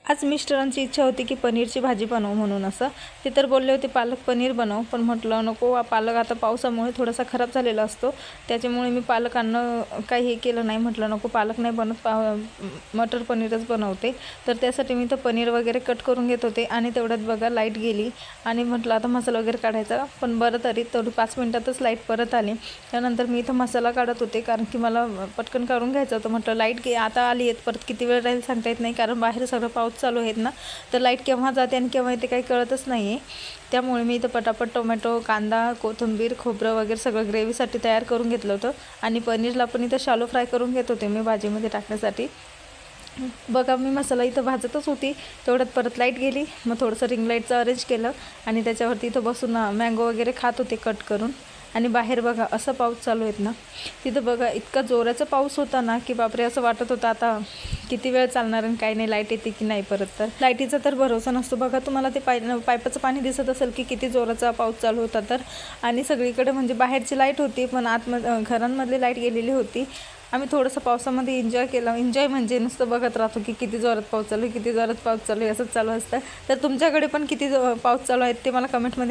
आज मिस्टरांची इच्छा होती की पनीरची भाजी बनव म्हणून असं. ते तर बोलले होते पालक पनीर बनव, पण म्हटलं नको, पालक आता पावसामुळे थोडासा खराब झालेला असतो, त्याच्यामुळे मी पालक आणणं काही हे केलं नाही. म्हटलं नको, पालक नाही बनत, मटर पनीरच बनवते. तर त्यासाठी मी तर पनीर वगैरे कट करून घेत होते आणि तेवढ्यात बघा लाईट गेली आणि म्हटलं आता मसाला वगैरे काढायचा. पण बरं तरी तेवढी 5 मिनिटातच लाईट परत आली. त्यानंतर मी इथं मसाला काढत होते, कारण की मला पटकन काढून घ्यायचं होतं. म्हटलं लाईट आता आली आहे, परत किती वेळ राहील सांगता येत नाही, कारण बाहेर सगळं पाऊस चालू आहेत ना, तर लाईट केव्हा जाते आणि केव्हा येते काही कळतच नाही आहे. त्यामुळे मी इथं पटापट टोमॅटो, कांदा, कोथिंबीर, खोबरं वगैरे सगळं ग्रेव्हीसाठी तयार करून घेतलं होतं आणि पनीरला पण इथं शालो फ्राय करून घेत होते मी भाजीमध्ये टाकण्यासाठी. बघा मी मसाला इथं भाजतच होती, तेवढ्यात परत लाईट गेली. मग थोडंसं रिंग लाईटचं अरेंज केलं आणि त्याच्यावरती इथं बसून मँगो वगैरे खात होते कट करून. आणि बाहेर बघा असं पाऊस चालू आहेत ना, तिथं बघा इतका जोराचा पाऊस होता ना की बापरे, असं वाटत होतं आता किती वेळ चालणार आणि काही नाही, लाईट येते की नाही परत. तर लाईटीचा तर भरोसा नसतो. बघा तुम्हाला ते पाईपाचं पाणी दिसत असेल की किती जोराचा पाऊस चालू होता. तर आणि सगळीकडे म्हणजे बाहेरची लाईट होती, पण घरांमधली लाईट गेलेली होती. आम्ही थोडंसं पावसामध्ये एन्जॉय केलं. एन्जॉय म्हणजे नुसतं बघत राहतो की किती जोरात पाऊस चालू आहे, किती जोरात पाऊस चालू आहे, असंच चालू असतं. तर तुमच्याकडे पण किती पाऊस चालू आहे ते मला कमेंटमध्ये